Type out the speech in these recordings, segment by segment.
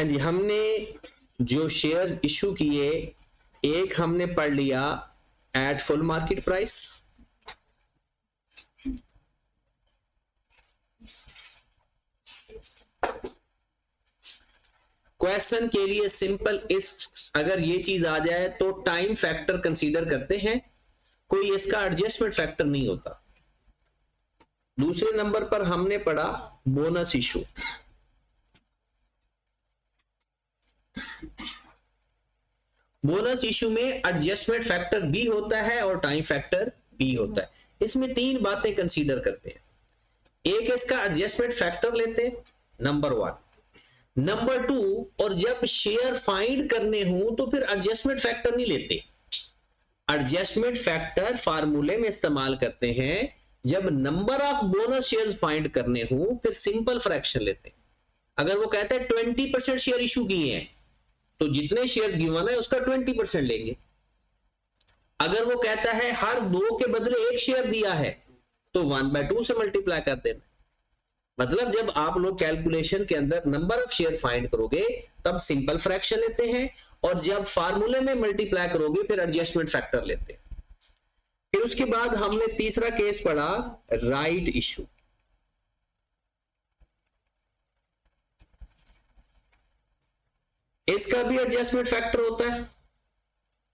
हाँ जी, हमने जो शेयर्स इशू किए, एक हमने पढ़ लिया at full market price, question के लिए सिंपल इस अगर ये चीज आ जाए तो टाइम फैक्टर कंसीडर करते हैं, कोई इसका एडजस्टमेंट फैक्टर नहीं होता। दूसरे नंबर पर हमने पढ़ा बोनस इशू। बोनस इशू में एडजस्टमेंट फैक्टर भी होता है और टाइम फैक्टर भी होता है। इसमें तीन बातें कंसीडर करते हैं। एक इसका एडजस्टमेंट फैक्टर लेते हैं, नंबर 1। नंबर 2, और जब शेयर फाइंड करने हो तो फिर एडजस्टमेंट फैक्टर नहीं लेते। एडजस्टमेंट फैक्टर फार्मूले में इस्तेमाल करते हैं जब number of bonus shares find करने हो, फिर सिंपल फ्रैक्शन लेते हैं। अगर वो कहता है 20% शेयर इशू किए हैं तो जितने शेयर्स गिवन है उसका 20% लेंगे। अगर वो कहता है हर 2 के बदले 1 शेयर दिया है तो 1/2 से मल्टीप्लाई कर देना। मतलब जब आप लोग कैलकुलेशन के अंदर नंबर ऑफ शेयर फाइंड करोगे तब सिंपल फ्रैक्शन लेते हैं, और जब फार्मूले में मल्टीप्लाई करोगे फिर एडजस्टमेंट फैक्टर लेते हैं। फिर उसके बाद हमने तीसरा केस पढ़ा राइट इशू। इसका भी एडजस्टमेंट फैक्टर होता है,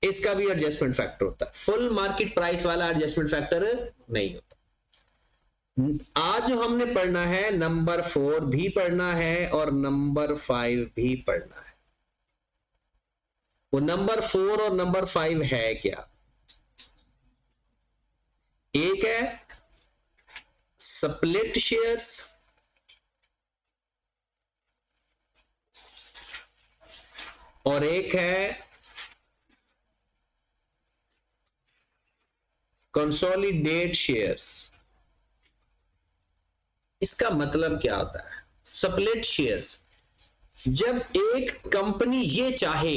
इसका भी एडजस्टमेंट फैक्टर होता है। फुल मार्केट प्राइस वाला एडजस्टमेंट फैक्टर नहीं होता। आज जो हमने पढ़ना है नंबर 4 भी पढ़ना है और नंबर 5 भी पढ़ना है। वो नंबर 4 और नंबर 5 है क्या? एक है स्प्लिट शेयर्स, और एक है कंसोलिडेट शेयर्स। इसका मतलब क्या होता है? स्प्लिट शेयर्स, जब एक कंपनी ये चाहे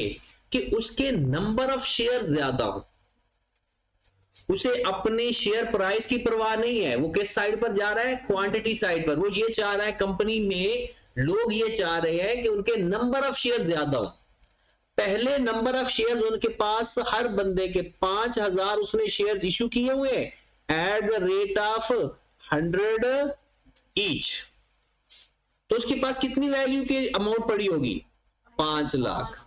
कि उसके नंबर ऑफ शेयर ज्यादा हो, उसे अपने शेयर प्राइस की परवाह नहीं है, वो किस साइड पर जा रहा है? क्वांटिटी साइड पर। वो ये चाह रहा है, कंपनी में लोग ये चाह रहे हैं कि उनके नंबर ऑफ शेयर ज्यादा हो। पहले नंबर ऑफ शेयर उनके पास हर बंदे के 5000 उसने शेयर इशू किए हुए at the rate of 100 each, तो उसके पास कितनी वैल्यू की अमाउंट पड़ी होगी? 5 लाख।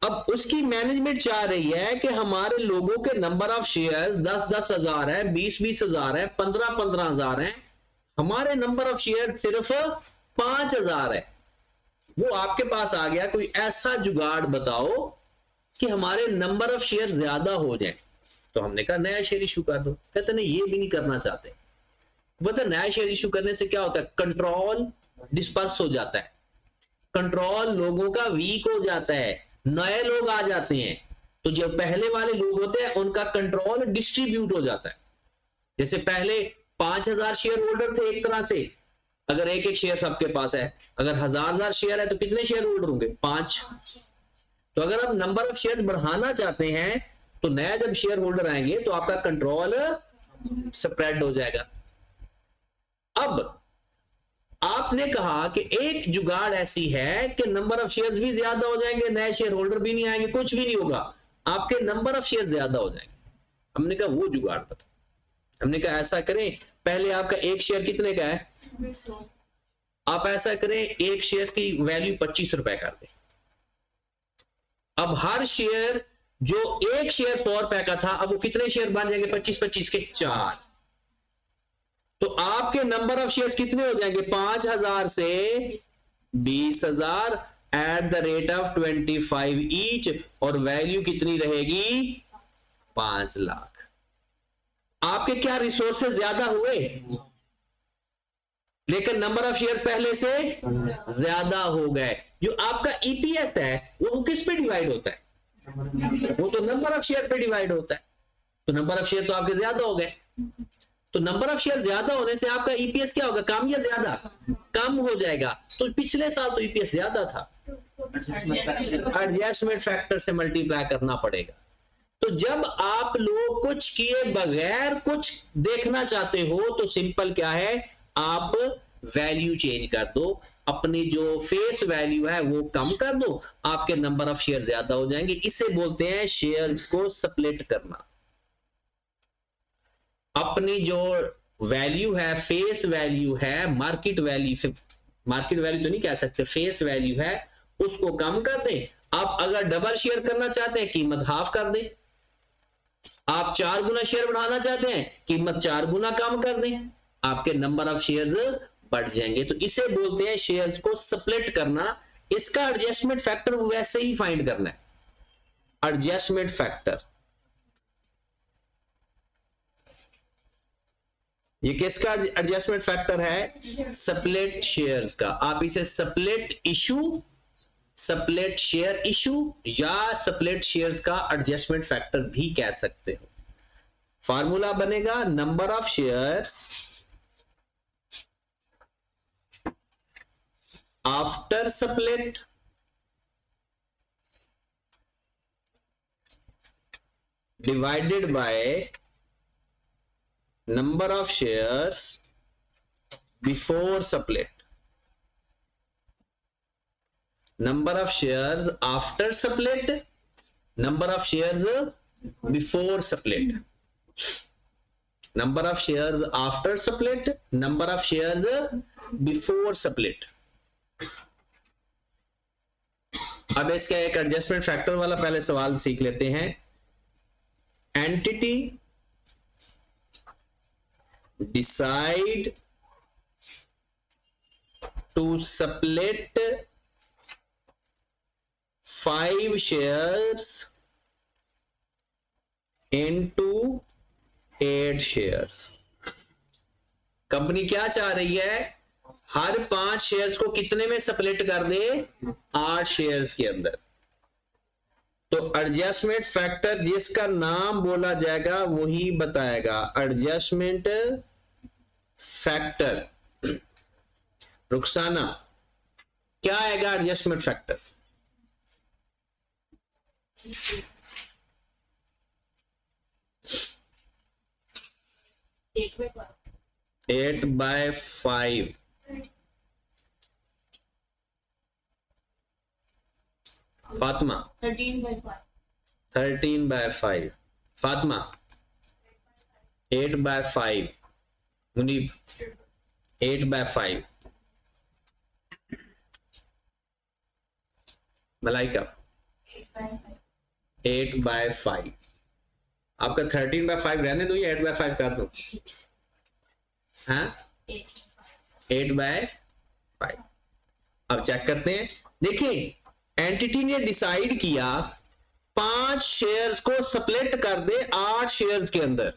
अब उसकी मैनेजमेंट चाह रही है कि हमारे लोगों के नंबर ऑफ शेयर 10-10 हजार है, 20-20 हजार है, 15-15 हजार है, हमारे नंबर ऑफ शेयर सिर्फ 5000 है। वो आपके पास आ गया, कोई ऐसा जुगाड़ बताओ कि हमारे नंबर ऑफ शेयर ज्यादा हो जाए। तो हमने कहा नया शेयर इशू कर दो। कहते नहीं, ये भी नहीं करना चाहते। पता नया शेयर इशू करने से क्या होता है? कंट्रोल डिस्पर्स हो जाता है, कंट्रोल लोगों का वीक हो जाता है, नए लोग आ जाते हैं, तो जो पहले वाले लोग होते हैं उनका कंट्रोल डिस्ट्रीब्यूट हो जाता है। जैसे पहले 5000 शेयर होल्डर थे, एक तरह से अगर एक एक शेयर सबके पास है, अगर 1000 शेयर है तो कितने शेयर होल्डर होंगे? 5। तो अगर आप नंबर ऑफ शेयर बढ़ाना चाहते हैं तो नया जब शेयर होल्डर आएंगे तो आपका कंट्रोल स्प्रेड हो जाएगा। अब आपने कहा कि एक जुगाड़ ऐसी है कि नंबर ऑफ शेयर्स भी ज्यादा हो जाएंगे, नए शेयर होल्डर भी नहीं आएंगे, कुछ भी नहीं होगा, आपके नंबर ऑफ शेयर ज्यादा हो जाएंगे। हमने कहा वो जुगाड़ बताओ। हमने कहा ऐसा करें, पहले आपका एक शेयर कितने का है? आप ऐसा करें, एक शेयर की वैल्यू 25 रुपए कर दें। अब हर शेयर, जो एक शेयर 100 रुपए का था, अब वो कितने शेयर बन जाएंगे? 25-25 के 4। तो आपके नंबर ऑफ शेयर्स कितने हो जाएंगे? 5000 से 20000 at the rate of 25 each, और वैल्यू कितनी रहेगी? 5 लाख। आपके क्या रिसोर्सेज ज्यादा हुए, लेकिन नंबर ऑफ शेयर्स पहले से ज्यादा हो गए। जो आपका ईपीएस है वो किस पे डिवाइड होता है? वो तो नंबर ऑफ शेयर पे डिवाइड होता है। तो नंबर ऑफ शेयर तो आपके ज्यादा हो गए, तो नंबर ऑफ शेयर ज्यादा होने से आपका ईपीएस क्या होगा? कम या ज्यादा? कम हो जाएगा। तो पिछले साल तो ईपीएस ज्यादा था, एडजस्टमेंट फैक्टर से मल्टीप्लाई करना पड़ेगा। तो जब आप लोग कुछ किए बगैर कुछ देखना चाहते हो तो सिंपल क्या है, आप वैल्यू चेंज कर दो, अपनी जो फेस वैल्यू है वो कम कर दो, आपके नंबर ऑफ शेयर ज्यादा हो जाएंगे। इसे बोलते हैं शेयर्स को स्प्लिट करना। अपनी जो वैल्यू है, फेस वैल्यू है, मार्केट वैल्यू तो नहीं कह सकते, फेस वैल्यू है, उसको कम कर दें। आप अगर डबल शेयर करना चाहते हैं, कीमत हाफ कर दें। आप 4 गुना शेयर बढ़ाना चाहते हैं, कीमत 4 गुना कम कर दें, आपके नंबर ऑफ शेयर्स बढ़ जाएंगे। तो इसे बोलते हैं शेयर्स को स्प्लिट करना। इसका एडजस्टमेंट फैक्टर वैसे ही फाइंड करना है। एडजस्टमेंट फैक्टर ये किसका एडजस्टमेंट फैक्टर है? स्प्लिट शेयर्स का। आप इसे split issue, split share issue या स्प्लिट शेयर्स का एडजस्टमेंट फैक्टर भी कह सकते हो। फार्मूला बनेगा number of shares after split divided by number of shares before split, number of shares after split, number of shares before split, number of shares after split, number of shares before split। अब इसका एक adjustment factor वाला पहले सवाल सीख लेते हैं। Entity decide to split 5 shares into 8 shares। Company क्या चाह रही है? हर 5 शेयर्स को कितने में स्प्लिट कर दे? 8 शेयर्स के अंदर। तो एडजस्टमेंट फैक्टर जिसका नाम बोला जाएगा वही बताएगा। एडजस्टमेंट फैक्टर, रुखसाना क्या आएगा adjustment factor? Eight by 5। Fatima 13 by 5। Fatima 8 by 5। Munib 8 by 5। Malaika 8 by 5। आपका 13 by 5 रहने दो या 8 by 5 कर दो? हाँ 8 by 5। अब चेक करते हैं। देखिए एंटिटी ने डिसाइड किया 5 शेयर्स को स्प्लिट कर दे 8 शेयर्स के अंदर।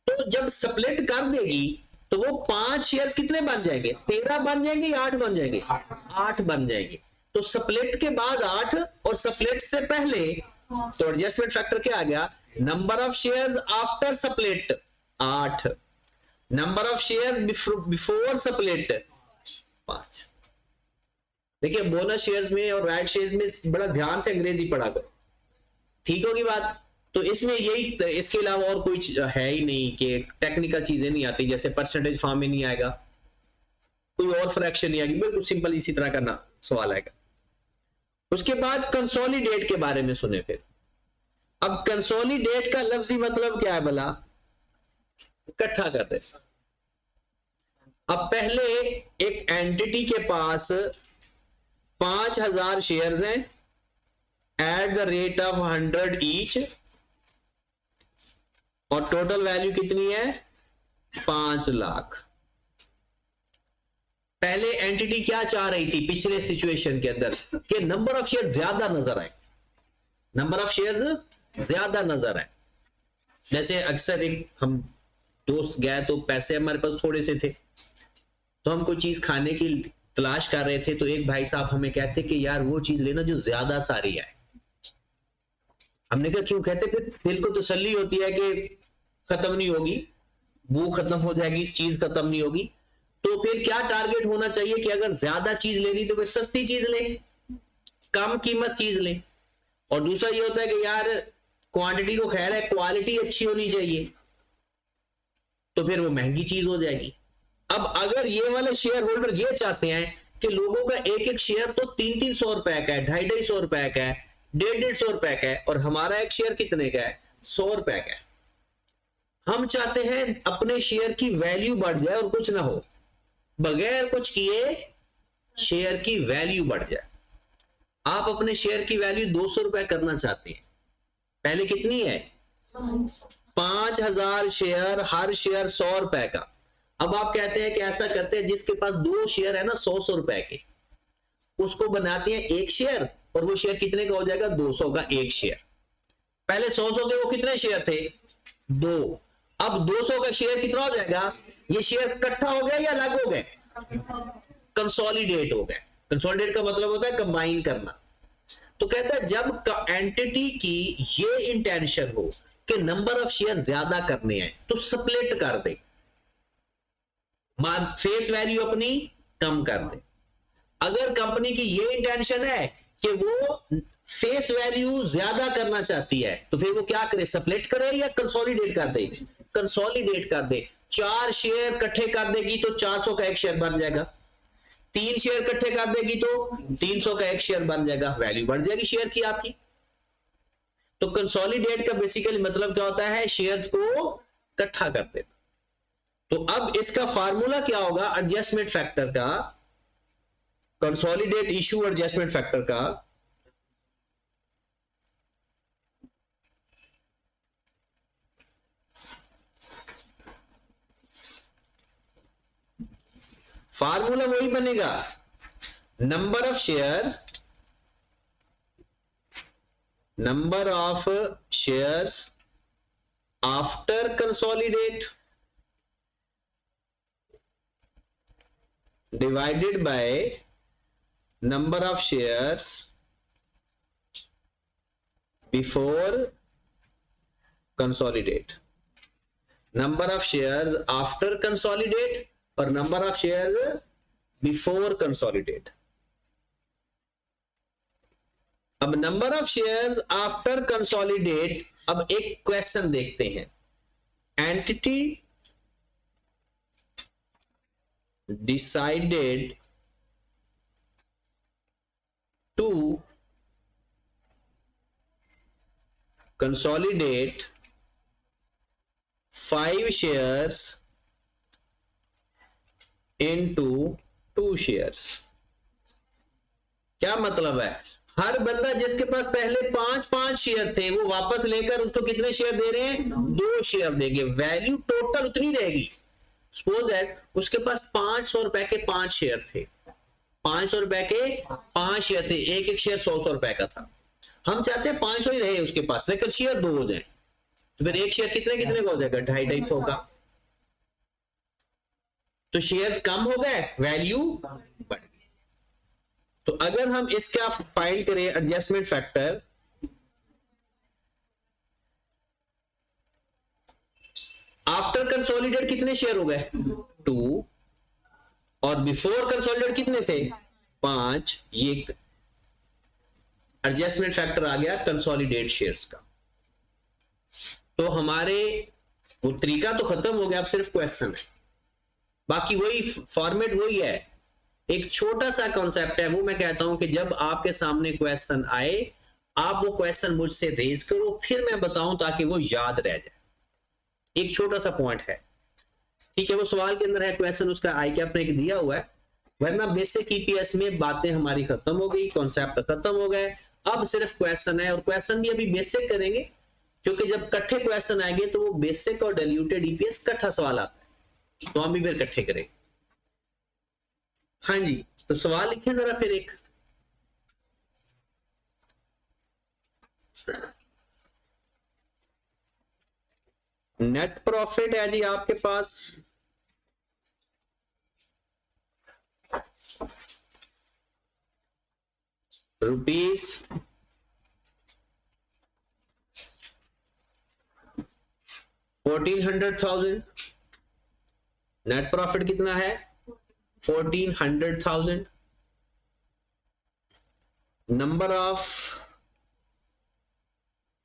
तो जब स्प्लिट कर देगी तो वो 5 शेयर्स कितने बन जाएंगे? 13 बन जाएंगे या 8 बन जाएंगे? 8 बन जाएंगे। तो स्प्लिट के बाद 8 और स्प्लिट से पहले, तो एडजस्टमेंट फैक्टर क्या आ गया? Number of shares after split 8, number of shares before split 5। देखिए बोनस शेयर्स में और राइट शेयर्स में बड़ा ध्यान से अंग्रेजी पढ़ा करो, ठीक होगी बात? तो इसमें यही, इसके अलावा और कोई है ही नहीं कि टेक्निकल चीजें नहीं आती, जैसे परसेंटेज फॉर्म में नहीं आएगा, कोई और फ्रैक्शन नहीं आएगी, बिल्कुल सिंपल इसी तरह का ना सवाल आएगा। उसके बाद कंसोलिडेट के बारे में सुने फिर। अब कंसोलिडेट का लफ्जी मतलब क्या है भला? इकट्ठा कर दे। अब पहले एक एंटिटी के पास 5000 शेयर्स हैं at the rate of 100 each, और टोटल वैल्यू कितनी है? 5 लाख। पहले एंटिटी क्या चाह रही थी पिछले सिचुएशन के अंदर? कि नंबर ऑफ शेयर ज्यादा नजर आए, नंबर ऑफ शेयर्स ज्यादा नजर आए। जैसे अक्सर एक हम दोस्त गए तो पैसे हमारे पास थोड़े से थे, तो हम कोई चीज खाने की तलाश कर रहे थे, तो एक भाई साहब हमें कहते कि यार वो चीज लेना जो ज्यादा सारी है। हमने कहा क्यों? कहते फिर दिल को तसल्ली होती है कि खत्म नहीं होगी, वो खत्म हो जाएगी, चीज खत्म नहीं होगी। तो फिर क्या टारगेट होना चाहिए कि अगर ज्यादा चीज लेनी तो फिर सस्ती चीज ले, कम कीमत चीज ले। और दूसरा ये होता है कि यार क्वांटिटी को खैर है, क्वालिटी अच्छी होनी चाहिए, तो फिर वो महंगी चीज हो जाएगी। अब अगर ये वाले शेयर होल्डर ये चाहते हैं कि लोगों का एक एक शेयर तो 300-300 रुपए का है, 250-250 रुपए का है, 150-150 रुपए का है, और हमारा एक शेयर कितने का है, 100 रुपए का है। हम चाहते हैं अपने शेयर की वैल्यू बढ़ जाए और कुछ ना हो, बगैर कुछ किए शेयर की वैल्यू बढ़ जाए। आप अपने शेयर की वैल्यू 200 रुपए करना चाहते हैं, पहले कितनी है, 5000 शेयर, हर शेयर 100 रुपए का। अब आप कहते हैं कि ऐसा करते हैं जिसके पास 2 शेयर है ना 100-100 रुपए के, उसको बनाते हैं एक शेयर, और वो शेयर कितने का हो जाएगा, 200 का एक शेयर। पहले 100-100 के वो कितने शेयर थे, 2। अब 200 का शेयर कितना हो जाएगा, ये शेयर इकट्ठा हो गया या अलग हो गए, कंसोलिडेट हो गए। कंसोलिडेट का मतलब होता है कंबाइन करना। तो कहता है जब एंटिटी की ये इंटेंशन हो कि नंबर ऑफ शेयर ज्यादा करने हैं, तो स्प्लिट कर दे, फेस वैल्यू अपनी कम कर दे। अगर कंपनी की ये इंटेंशन है कि वो फेस वैल्यू ज्यादा करना चाहती है, तो फिर वो क्या करे, स्प्लिट करे या कंसोलिडेट कर दे, कंसोलिडेट कर दे। 4 शेयर इकट्ठे कर देगी तो 400 का एक शेयर बन जाएगा, 3 शेयर इकट्ठे कर देगी तो 300 का एक शेयर बन जाएगा, वैल्यू बढ़ जाएगी शेयर की आपकी। तो कंसोलिडेट का बेसिकली मतलब क्या होता है, शेयर्स को इकट्ठा कर देना। तो अब इसका फार्मूला क्या होगा एडजस्टमेंट फैक्टर का, कंसोलिडेट इशू एडजस्टमेंट फैक्टर का। फार्मूला वही बनेगा, number of shares after consolidate divided bye number of shares before consolidate, number of shares after consolidate और number of shares before consolidate। अब number of shares after consolidate, अब एक question देखते हैं, entity decided to consolidate 5 shares into 2 shares। क्या मतलब है, हर बंदा जिसके पास पहले 5-5 शेयर थे, वो वापस लेकर उसको कितने शेयर दे रहे हैं, 2 शेयर देंगे, वैल्यू टोटल उतनी रहेगी। सपोज दैट उसके पास 500 रुपए के 5 शेयर थे, 500 रुपए के 5 शेयर थे, एक एक शेयर 100-100 रुपए का था। हम चाहते हैं 500 ही रहे उसके पास, लेकिन शेयर 2 हो जाए, तो फिर एक शेयर कितने कितने का हो जाएगा, 250-250 का। तो शेयर कम हो गए, वैल्यू बढ़ गई। तो अगर हम इसका फाइंड करें एडजस्टमेंट फैक्टर, आफ्टर कंसोलिडेट कितने शेयर हो गए, 2, और बिफोर कंसोलिडेट कितने थे, 5। ये एडजस्टमेंट फैक्टर आ गया कंसोलिडेट शेयर्स का। तो हमारे वो तरीका तो खत्म हो गया, अब सिर्फ क्वेश्चन है, बाकी वही फॉर्मेट वही है। एक छोटा सा कॉन्सेप्ट है, वो मैं कहता हूं कि जब आपके सामने क्वेश्चन आए, आप वो क्वेश्चन मुझसे रेज करो, फिर मैं बताऊं ताकि वो याद रह जाए। एक छोटा सा पॉइंट है, ठीक है, वो सवाल के अंदर है, क्वेश्चन उसका आई कैप ने दिया हुआ है, वरना बेसिक ईपीएस में बातें हमारी खत्म हो गई, कॉन्सेप्ट खत्म हो गए, अब सिर्फ क्वेश्चन है, और क्वेश्चन भी अभी बेसिक करेंगे, क्योंकि जब इकट्ठे क्वेश्चन आएंगे तो वो बेसिक और डाइल्यूटेड ईपीएस इकट्ठा सवाल आता है, तो हम भी फिर इकट्ठे करेंगे। हाँ जी, तो सवाल लिखे जरा फिर एक, नेट प्रॉफिट है जी आपके पास रुपीस 1400,000। नेट प्रॉफिट कितना है, 1400,000। Number of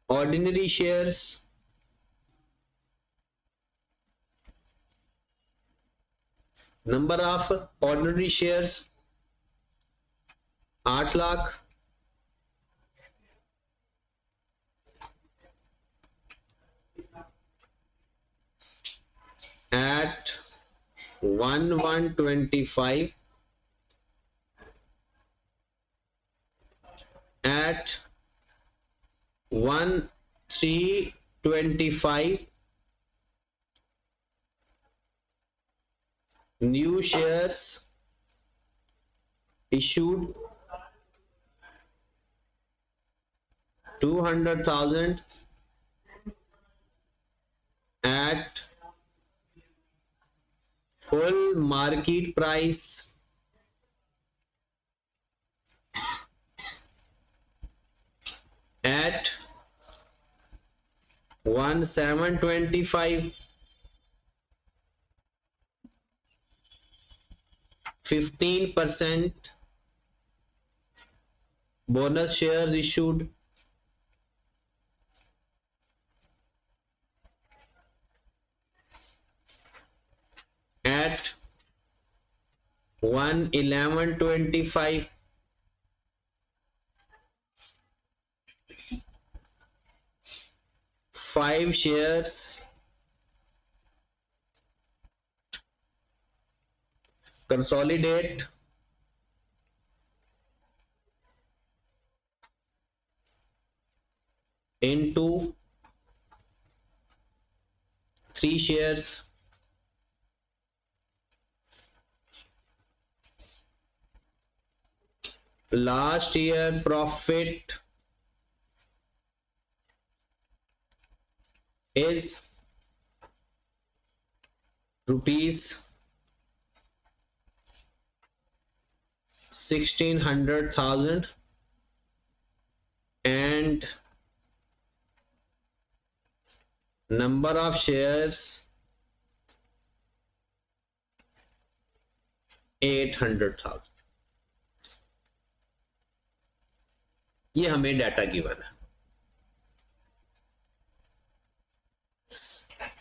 ordinary shares number of ordinary shares 8 lakh, at 1,125, at 1,325, new shares issued 200,000 at full market price at 1,725, 15% bonus shares issued at 1,1125, 5 shares consolidate into 3 shares, last year profit is rupees 1,600,000 and number of shares 800,000। ये हमें data given है।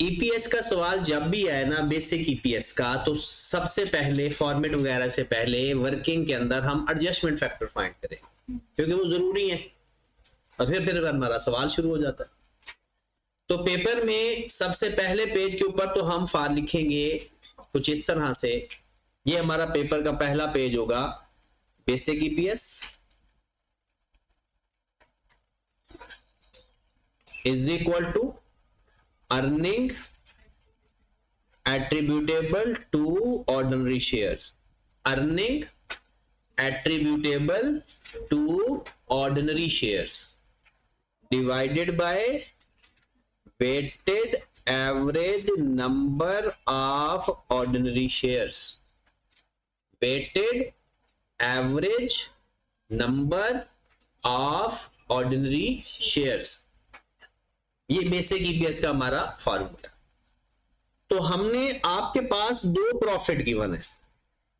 EPS का सवाल जब भी आए ना, basic EPS का, तो सबसे पहले फॉर्मेट वगैरह से पहले वर्किंग के अंदर हम एडजस्टमेंट फैक्टर फाइंड करेंगे, क्योंकि वो जरूरी है, और फिर हमारा सवाल शुरू हो जाता है। तो पेपर में सबसे पहले पेज के ऊपर तो हम फार लिखेंगे कुछ इस तरह से। ये हमारा पेपर का पहला पेज होगा, basic EPS is equal to earning attributable to ordinary shares, earning attributable to ordinary shares divided by weighted average number of ordinary shares, weighted average number of ordinary shares। ये basic EPS का हमारा formula. तो हमने आपके पास 2 profit given है,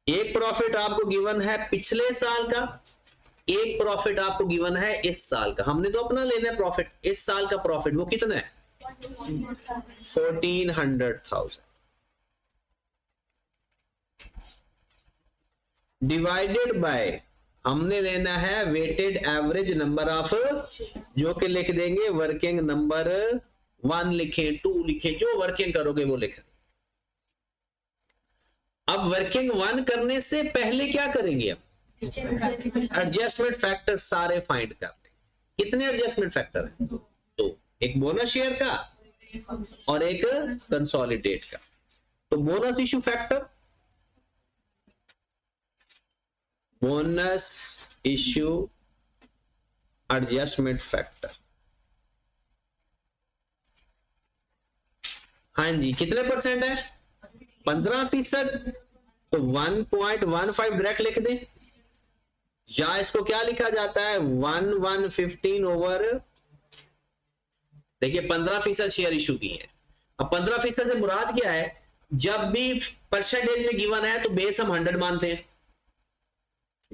एक profit आपको given है पिछले साल का, एक प्रॉफिट आपको गिवन है इस साल का। हमने तो अपना लेना है प्रॉफिट, इस साल का प्रॉफिट वो कितना है 1400,000 डिवाइडेड बाय हमने लेना है वेटेड एवरेज नंबर ऑफ, जो कि लिख देंगे वर्किंग नंबर 1 लिखे, 2 लिखे, जो वर्किंग करोगे वो लिख दें। अब वर्किंग 1 करने से पहले क्या करेंगे, हम एडजस्टमेंट फैक्टर सारे फाइंड कर लेंगे। कितने एडजस्टमेंट फैक्टर हैं? 2, एक बोनस शेयर का और एक कंसोलिडेट का। तो bonus issue factor, bonus issue adjustment factor, हाँ जी, कितने परसेंट है 15%। तो 1.15 डायरेक्ट लिख दें, या इसको क्या लिखा जाता है 1,115 ओवर, देखिए 15% शेयर इशू की है। अब 15% से मुराद क्या है, जब भी परसेंटेज में गिवन है तो बेस हम 100 मानते हैं।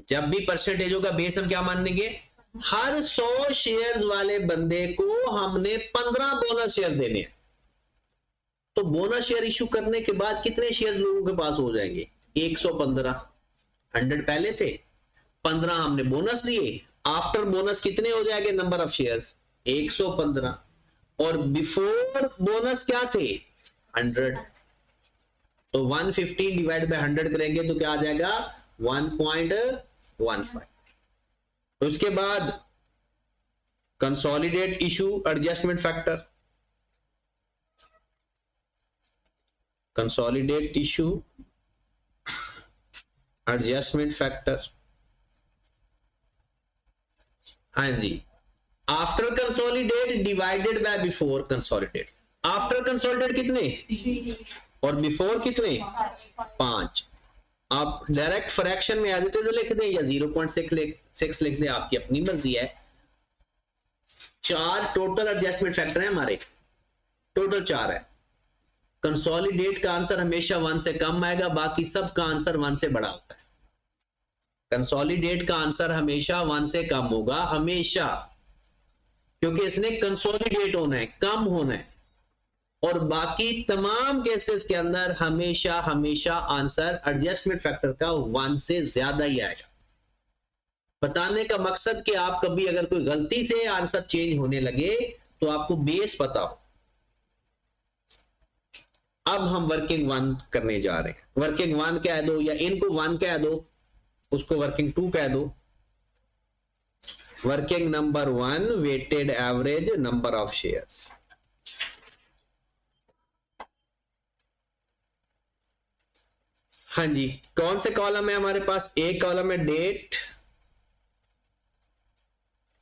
जब भी परसेंटेजों का बेस हम क्या मान देंगे, हर 100 शेयर्स वाले बंदे को हमने 15 बोनस शेयर देने हैं। तो बोनस शेयर इशू करने के बाद कितने शेयर्स लोगों के पास हो जाएंगे, 115, 100 पहले थे, 15 हमने बोनस दिए, आफ्टर बोनस कितने हो जाएंगे नंबर ऑफ शेयर्स? 115, और बिफोर बोनस क्या थे? 100। तो 150 डिवाइड बाय 100 करेंगे तो क्या आ जाएगा? 1.15। उसके बाद consolidate issue adjustment factor, consolidate issue adjustment factor, हाँ जी, after consolidate divided by before consolidate. After consolidate कितने और बिफोर कितने? 5। आप डायरेक्ट फ्रैक्शन में एज इट इज लिख दें या 0.6 लिख दें, आपकी अपनी मर्जी है। 4 टोटल एडजस्टमेंट फैक्टर है हमारे, टोटल 4 है। कंसोलिडेट का आंसर हमेशा 1 से कम आएगा, बाकी सब का आंसर 1 से बड़ा होता है। कंसोलिडेट का आंसर हमेशा 1 से कम होगा, हमेशा, क्योंकि इसने कंसोलिडेट होना है, कम होना है। और बाकी तमाम केसेस के अंदर हमेशा हमेशा आंसर एडजस्टमेंट फैक्टर का 1 से ज्यादा ही आएगा। बताने का मकसद कि आप कभी अगर कोई गलती से आंसर चेंज होने लगे तो आपको बेस पता हो। अब हम वर्किंग 1 करने जा रहे हैं। वर्किंग 1 कह दो या इनको 1 कह दो, उसको वर्किंग 2 कह दो। Working number 1 weighted average number of shares. हाँ जी, कौन से कॉलम है हमारे पास? एक कॉलम है डेट,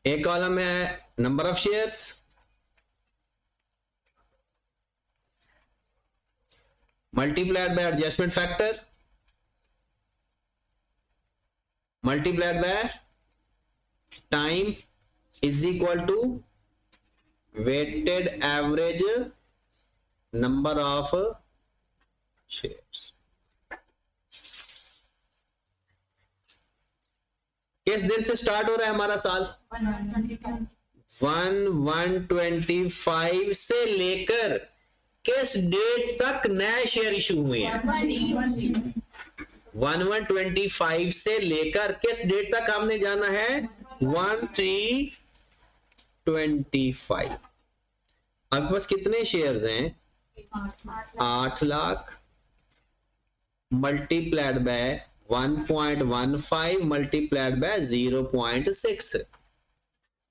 एक कॉलम है number of shares, multiplied by adjustment factor, multiplied by time is equal to weighted average number of shares. किस दिन से स्टार्ट हो रहा है हमारा साल? 1/1/25 से लेकर किस डेट तक नए शेयर इशू हुए हैं? 1/1/25 से लेकर किस डेट तक हमने जाना है? 1/3/25। आपके पास कितने शेयर्स हैं? 8 lakh multiplied by 1.15 multiplied by 0.6।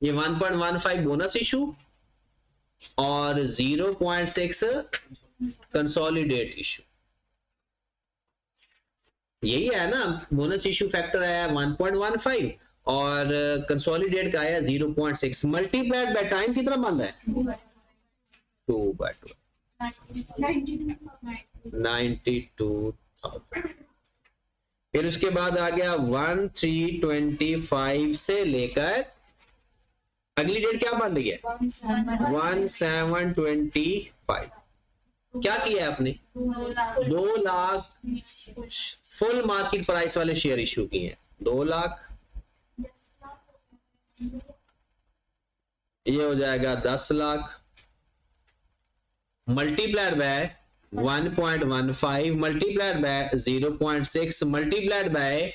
ये 1.15 बोनस इशू और 0.6 कंसोलिडेट इशू। यही है ना, बोनस इशू फैक्टर आया 1.15 और कंसोलिडेट का आया 0.6। मल्टीप्लाइड बाय टाइम कितना बन रहा है? 2/2 92,000। फिर उसके बाद आ गया 1/3/25 से लेकर अगली डेट क्या बन रही है? 1/7/25। क्या किया है आपने? 2 लाख फुल मार्केट प्राइस वाले शेयर इशू किए हैं। 2 लाख, ये हो जाएगा 10 lakh multiplied by 1.15 multiplied by 0.6 multiplied by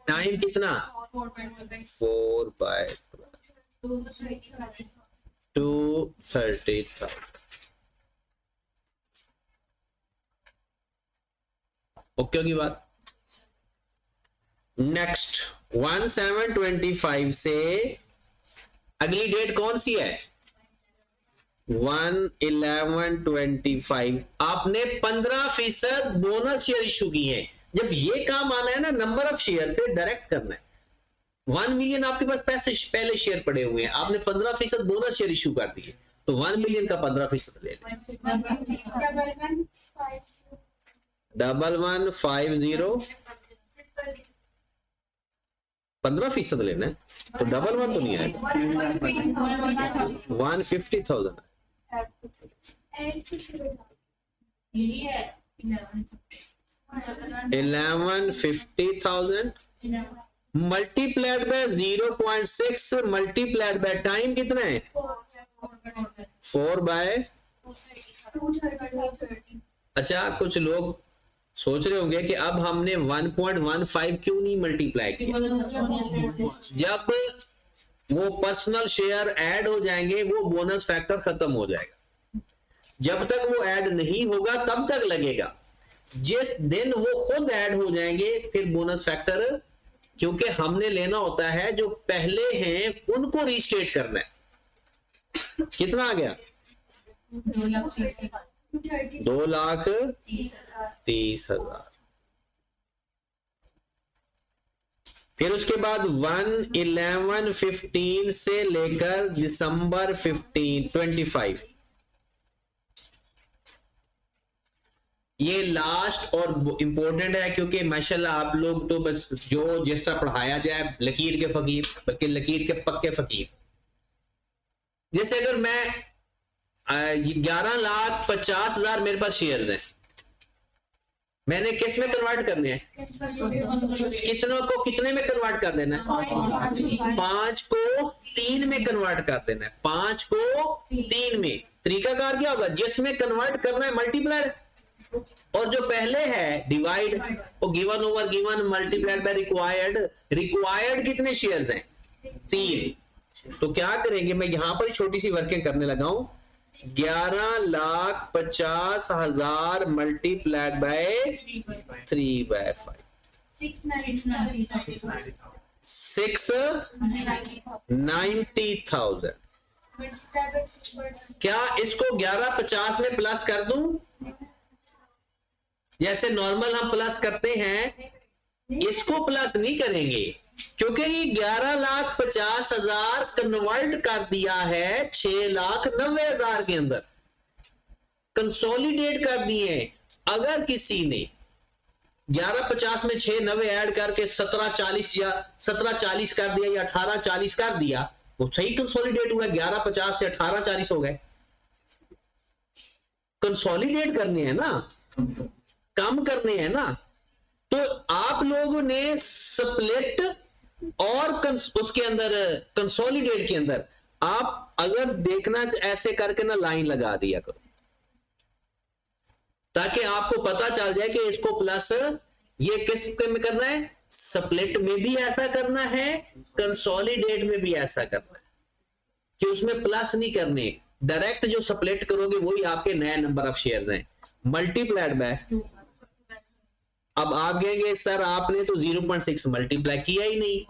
time कितना? 4/230,000। ओके होगी बात। नेक्स्ट 1/7/25 से अगली डेट कौन सी है? 1/11/25। आपने 15% बोनस शेयर इशू किए हैं। जब ये काम आना है ना नंबर ऑफ शेयर पे डायरेक्ट करना है। 1 मिलियन आपके पास पैसे पहले शेयर पड़े हुए हैं, आपने 15% बोनस शेयर इशू कर दिए, तो 1 मिलियन का 15% ले लें। 1150 15% लेना है, तो 11 तो नहीं आएगा। 150,000 1150,000 multiplied by 0.6 multiplied by time कितना है? 4/230। अच्छा, कुछ लोग सोच रहे होंगे कि अब हमने 1.15 क्यों नहीं मल्टीप्लाई किया। जब वो पर्सनल शेयर ऐड हो जाएंगे वो बोनस फैक्टर खत्म हो जाएगा। जब तक वो ऐड नहीं होगा तब तक लगेगा। जिस दिन वो खुद ऐड हो जाएंगे फिर बोनस फैक्टर, क्योंकि हमने लेना होता है जो पहले हैं उनको रीस्टेट करना है। कितना आ गया? 2,30,000। फिर उसके बाद 1/11/15 से लेकर दिसंबर 25 ये लास्ट और इंपॉर्टेंट है, क्योंकि माशाल्लाह आप लोग तो बस जो जैसा पढ़ाया जाए लकीर के फकीर, बल्कि लकीर के पक्के फकीर। जैसे अगर मैं 11,50,000 मेरे पास शेयर्स हैं, मैंने किस में कन्वर्ट करने हैं? कितनों को कितने में कन्वर्ट कर देना है? 5 को 3 में कन्वर्ट कर देना है। 5 को 3 में। तरीकाकार क्या होगा? जिसमें कन्वर्ट करना है मल्टीप्लाइड, और जो पहले है डिवाइड, वो given over given multiplied by required. Required कितने शेयर्स हैं? 3। तो क्या करेंगे, मैं यहां पर छोटी सी वर्किंग करने लगा हूं। 11,50,000 मल्टीप्लाइड बाय 3/5, 690,000। क्या इसको 11,50 में प्लस कर दूं? जैसे नॉर्मल हम प्लस करते हैं, इसको प्लस नहीं करेंगे, क्योंकि ये 11,50,000 कन्वर्ट कर दिया है 6,90,000 के अंदर, कंसोलिडेट कर दिए। अगर किसी ने 11,50 में 6,90 ऐड करके 17,40 या 17,40 कर दिया या 18,40 कर दिया, वो सही कंसोलिडेट हुआ। 11,50 से 18,40 हो गए। कंसोलिडेट करने हैं ना, कम करने हैं ना। तो आप लोगों ने स्प्लिट और उसके अंदर कंसोलिडेट के अंदर आप अगर देखना ऐसे करके ना लाइन लगा दिया करो, ताकि आपको पता चल जाए कि इसको प्लस ये किस में करना है। स्प्लिट में भी ऐसा करना है, कंसोलिडेट में भी ऐसा करना है, कि उसमें प्लस नहीं करने। डायरेक्ट जो स्प्लिट करोगे वही आपके नए नंबर ऑफ शेयर्स हैं। मल्टीप्लाइड बाय, अब आप कहेंगे सर आपने तो 0.6 मल्टीप्लाई किया ही नहीं,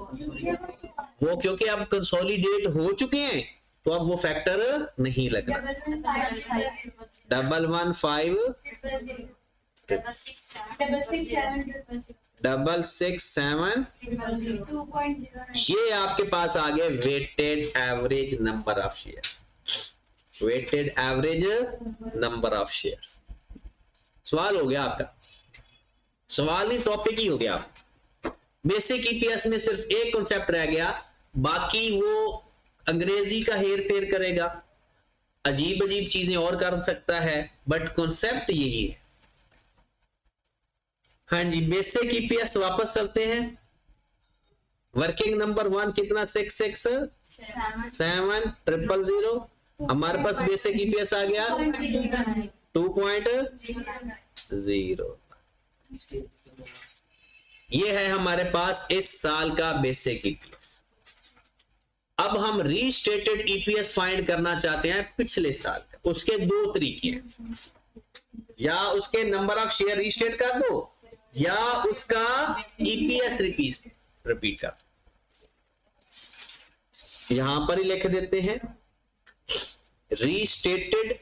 वो क्योंकि अब कंसोलिडेट हो चुके हैं तो अब वो फैक्टर नहीं लग रहा। 115 667 ये आपके पास आ गए weighted average number of share. Weighted average number of share. सवाल हो गया आपका? सवाल नहीं, टॉपिक ही हो गया। बेसिक ईपीएस में सिर्फ एक कॉन्सेप्ट रह गया, बाकी वो अंग्रेजी का हेर फेर करेगा, अजीब अजीब चीजें और कर सकता है, बट कॉन्सेप्ट यही है। हाँ जी, बेसिक ईपीएस वापस चलते हैं। वर्किंग नंबर 1 कितना? 667,000। हमारे पास बेसिक ईपीएस आ गया 2.0। ये है हमारे पास इस साल का बेसिक ईपीएस। अब हम रीस्टेटेड ईपीएस फाइंड करना चाहते हैं पिछले साल का। उसके दो तरीके हैं, या उसके नंबर ऑफ शेयर रीस्टेट कर दो, या उसका ईपीएस रिपीट कर दो। यहां पर ही लिख देते हैं रीस्टेटेड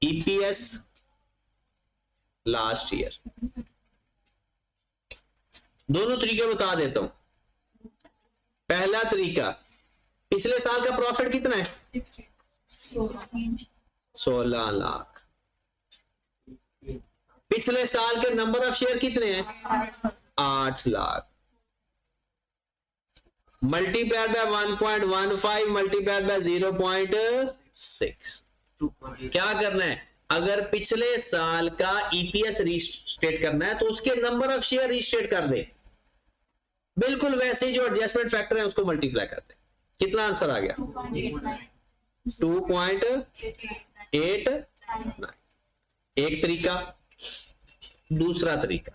ईपीएस लास्ट ईयर। दोनों तरीके बता देता हूं। पहला तरीका, पिछले साल का प्रॉफिट कितना है? 16 लाख। पिछले साल के नंबर ऑफ शेयर कितने हैं? 8 lakh. Multiplied by 1.15 multiplied by 0.6। क्या करना है? अगर पिछले साल का ईपीएस रीस्टेट करना है तो उसके नंबर ऑफ शेयर रीस्टेट कर दे, बिल्कुल वैसे ही जो एडजस्टमेंट फैक्टर है उसको मल्टीप्लाई कर दे। कितना आंसर आ गया? 2.88। 8 9। एक तरीका। दूसरा तरीका,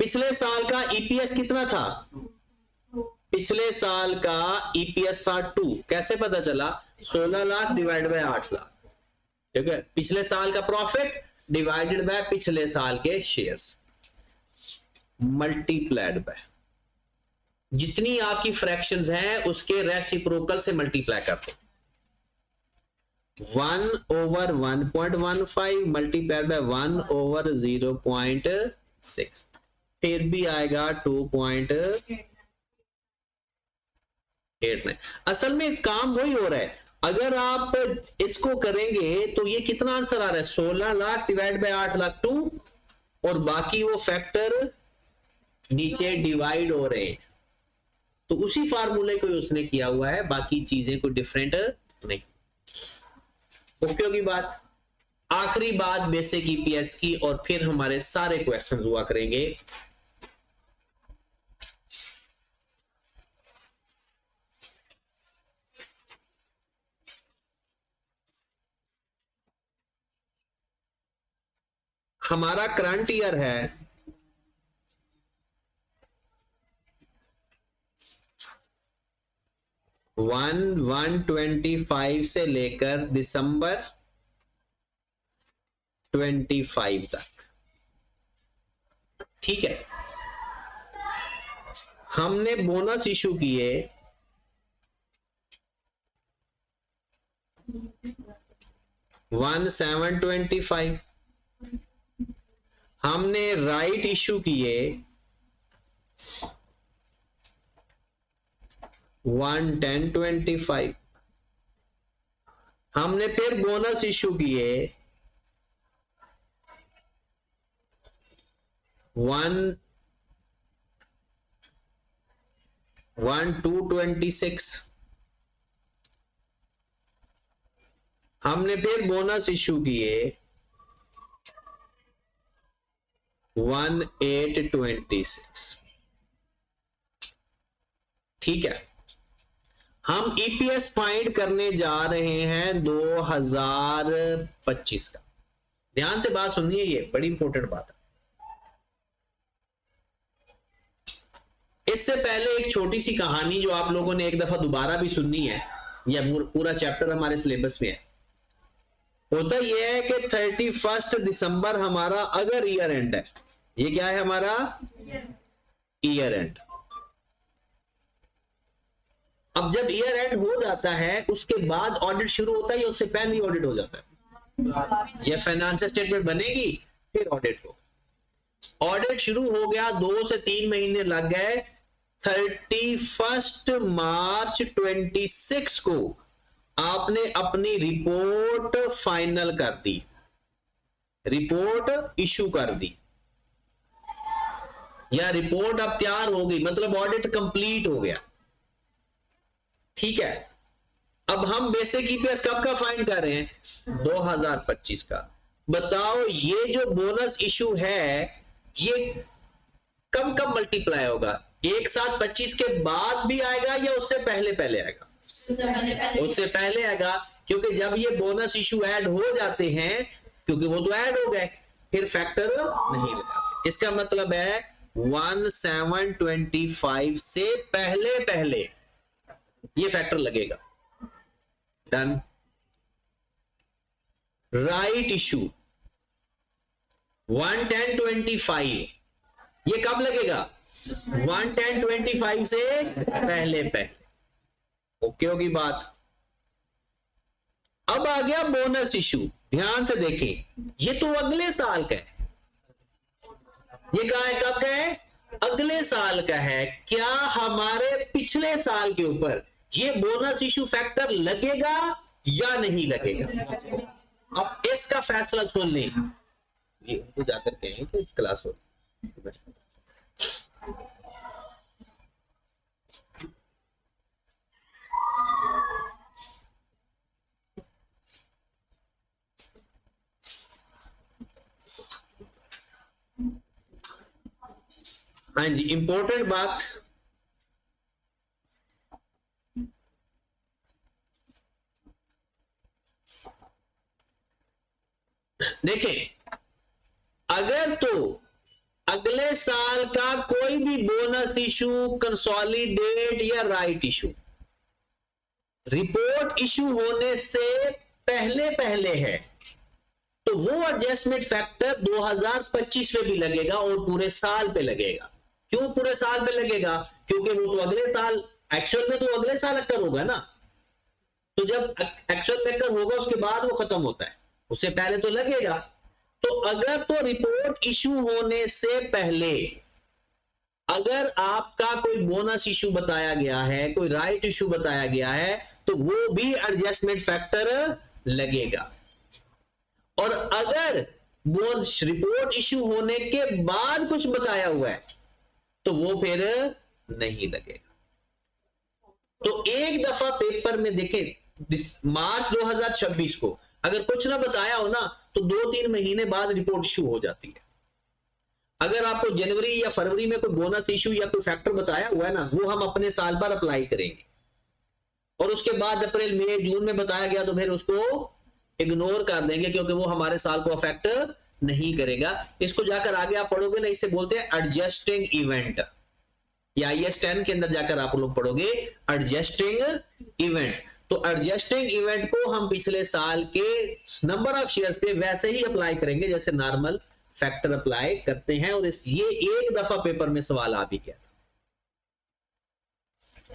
पिछले साल का ईपीएस कितना था? पिछले साल का ईपीएस था 2। कैसे पता चला? 16 लाख डिवाइड बाय 8 लाख। ठीक है, पिछले साल का प्रॉफिट डिवाइडेड बाय पिछले साल के शेयर्स मल्टीप्लाइड बाय जितनी आपकी फ्रैक्शंस हैं उसके रेसिप्रोकल से मल्टीप्लाई कर दो। 1/1.15 मल्टीप्लाइड बाय 1/0.6 फिर भी आएगा 2.89। असल में काम वही हो रहा है। अगर आप इसको करेंगे तो ये कितना आंसर आ रहा है? 16 लाख डिवाइड बाय 8 लाख 2 और बाकी वो फैक्टर नीचे डिवाइड हो रहे हैं। तो उसी फार्मूले को उसने किया हुआ है, बाकी चीजें कोई डिफरेंट नहीं। ओके होगी बात। आखिरी बात बेसिक ईपीएस की और फिर हमारे सारे क्वेश्चंस हुआ करेंगे। हमारा करंट ईयर है 1/1/25 से लेकर दिसंबर 25 तक। ठीक है, हमने बोनस इशू किए 1/7/25। हमने राइट इशू किए 1/10/25। हमने फिर बोनस इशू किए 1/2/26। हमने फिर बोनस इशू किए 1/8/26। ठीक है, हम ईपीएस फाइंड करने जा रहे हैं 2025 का। ध्यान से बात सुनिए, ये बड़ी इंपॉर्टेंट बात है। इससे पहले एक छोटी सी कहानी जो आप लोगों ने एक दफा दोबारा भी सुननी है, या पूरा चैप्टर हमारे सिलेबस में है। होता यह है कि 31 दिसंबर हमारा अगर ईयर एंड है, ये क्या है हमारा ईयर एंड। अब जब ईयर एंड हो जाता है उसके बाद ऑडिट शुरू होता है या उससे पहले ही ऑडिट हो जाता है? ये फाइनेंशियल स्टेटमेंट बनेगी फिर ऑडिट हो। ऑडिट शुरू हो गया, 2 से 3 महीने लग गए। 31 मार्च 26 को आपने अपनी रिपोर्ट फाइनल कर दी, रिपोर्ट इशू कर दी, या रिपोर्ट अब तैयार हो गई, मतलब ऑडिट कंप्लीट हो गया। ठीक है, अब हम बेसिक ईपीएस कब का फाइंड कर रहे हैं? 2025 का। बताओ ये जो बोनस इशू है ये कब कब मल्टीप्लाई होगा? एक साथ 25 के बाद भी आएगा या उससे पहले पहले आएगा? उससे पहले आएगा, क्योंकि जब ये बोनस इशू ऐड हो जाते हैं, क्योंकि वो तो ऐड हो गए, फिर फैक्टर नहीं लगा। इसका मतलब है 1/7/25 से पहले पहले ये फैक्टर लगेगा। डन। राइट इशू 1/10/25 ये कब लगेगा? 1/10/25 से पहले पहले। ओके होगी बात। अब आ गया बोनस इशू। ध्यान से देखें, ये तो अगले साल का है। ये कहा है कब का है? अगले साल का है। क्या हमारे पिछले साल के ऊपर ये बोनस इशू फैक्टर लगेगा या नहीं लगेगा? अब इसका फैसला सुन लें। ये उनको जाकर कहें कि क्लास हो। हाँ जी, इंपॉर्टेंट बात। देखें, अगर तो अगले साल का कोई भी बोनस इशू, कंसोलिडेट या राइट इशू रिपोर्ट इशू होने से पहले पहले है, तो वो एडजस्टमेंट फैक्टर 2025 में भी लगेगा और पूरे साल पे लगेगा। क्यों पूरे साल पे लगेगा? क्योंकि वो तो अगले साल, एक्चुअल में तो अगले साल अक्कर होगा ना, तो जब एक्चुअल में अक्कर होगा उसके बाद वो खत्म होता है, उससे पहले तो लगेगा। तो अगर तो रिपोर्ट इशू होने से पहले अगर आपका कोई बोनस इशू बताया गया है, कोई राइट इशू बताया गया है, तो वो भी एडजस्टमेंट फैक्टर लगेगा। और अगर बोनस रिपोर्ट इशू होने के बाद कुछ बताया हुआ है तो वो फिर नहीं लगेगा। तो एक दफा पेपर में देखें, मार्च 2026 को अगर कुछ ना बताया हो ना तो 2-3 महीने बाद रिपोर्ट इशू हो जाती है। अगर आपको जनवरी या फरवरी में कोई बोनस इशू या कोई फैक्टर बताया हुआ है ना, वो हम अपने साल पर अप्लाई करेंगे, और उसके बाद अप्रैल मई जून में बताया गया तो फिर उसको इग्नोर कर देंगे, क्योंकि वो हमारे साल को अफेक्ट नहीं करेगा। इसको जाकर आगे आप पढ़ोगे ना, इसे बोलते हैं एडजस्टिंग इवेंट, या IAS 10 के अंदर जाकर आप लोग पढ़ोगे एडजस्टिंग इवेंट। तो एडजस्टिंग इवेंट को हम पिछले साल के नंबर ऑफ शेयर्स पे वैसे ही अप्लाई करेंगे जैसे नॉर्मल फैक्टर अप्लाई करते हैं, और ये एक दफा पेपर में सवाल आ भी गया था।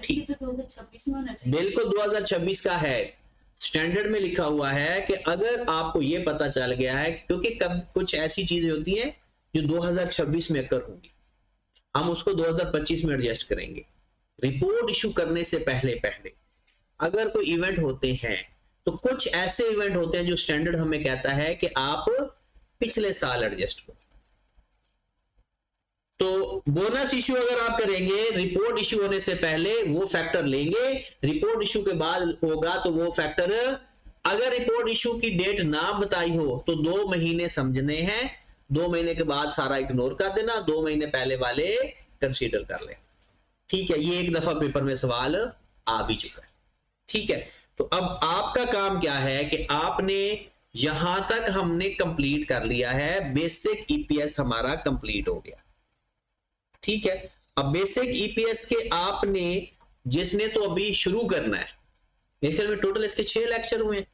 ठीक, 2026 में होना चाहिए। बिल्कुल 2026 का है, स्टैंडर्ड में लिखा हुआ है कि अगर आपको ये पता चल गया है, क्योंकि कब कुछ ऐसी चीजें होती हैं जो 2026 में अक्कर होंगी, हम उसको 2025 में एडजस्ट करेंगे। रिपोर्ट इशू करने से पहले पहले अगर कोई इवेंट होते हैं, तो कुछ ऐसे इवेंट होते हैं जो स्टैंडर्ड हमें कहता है कि आप पिछले साल एडजस्ट करो। तो बोनस इशू अगर आप करेंगे रिपोर्ट इशू होने से पहले, वो फैक्टर लेंगे। रिपोर्ट इशू के बाद होगा तो वो फैक्टर, अगर रिपोर्ट इशू की डेट ना बताई हो तो 2 महीने समझने हैं, 2 महीने के बाद सारा इग्नोर कर देना, 2 महीने पहले वाले कंसीडर कर ले। ठीक है, ये एक दफा पेपर में सवाल आ भी चुका है। ठीक है, तो अब आपका काम क्या है कि आपने यहां तक हमने कंप्लीट कर लिया है, बेसिक ईपीएस हमारा कंप्लीट हो गया। ठीक है, अब बेसिक ईपीएस के आपने जिसने तो अभी शुरू करना है, मेरे ख्याल में टोटल इसके 6 लेक्चर हुए हैं।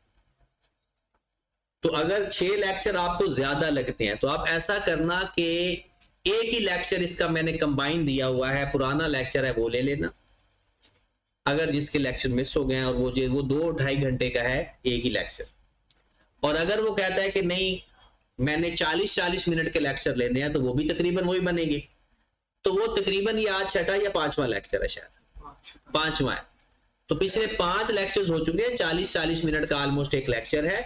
तो अगर 6 लेक्चर आपको ज्यादा लगते हैं तो आप ऐसा करना कि एक ही लेक्चर इसका मैंने कंबाइन दिया हुआ है, पुराना लेक्चर है वो ले लेना। अगर जिसके लेक्चर मिस हो गए हैं और वो 2-2.5 घंटे का है एक ही लेक्चर, और अगर वो कहता है कि नहीं मैंने 40-40 मिनट के लेक्चर लेने हैं, तो वो भी तकरीबन वही बनेंगे। तो वो तकरीबन ये आज 6वां या 5वां लेक्चर है, शायद 5वां है। तो पिछले 5 लेक्चर्स हो चुके हैं, 40-40 मिनट का ऑलमोस्ट एक लेक्चर है।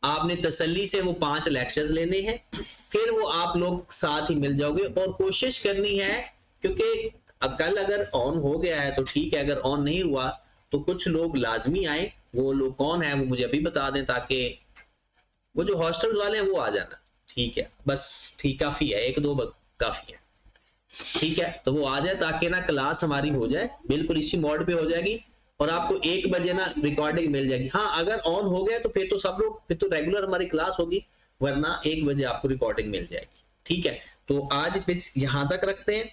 आपने तसल्ली से वो 5 लेक्चर्स लेने हैं, फिर वो आप लोग साथ ही मिल जाओगे। और कोशिश करनी है, क्योंकि कल अगर ऑन हो गया है तो ठीक है, अगर ऑन नहीं हुआ तो कुछ लोग लाजमी आए। वो लोग कौन है वो मुझे अभी बता दें, ताकि वो जो हॉस्टल वाले हैं वो आ जाना। ठीक है, बस ठीक काफी है, 1-2 काफी है। ठीक है, तो वो आ जाए ताकि ना क्लास हमारी हो जाए, बिल्कुल इसी मोड पे हो जाएगी, और आपको 1 बजे ना रिकॉर्डिंग मिल जाएगी। हाँ, अगर ऑन हो गया तो फिर तो सब लोग, फिर तो रेगुलर हमारी क्लास होगी, वरना 1 बजे आपको रिकॉर्डिंग मिल जाएगी। ठीक है, तो आज बस यहां तक रखते हैं।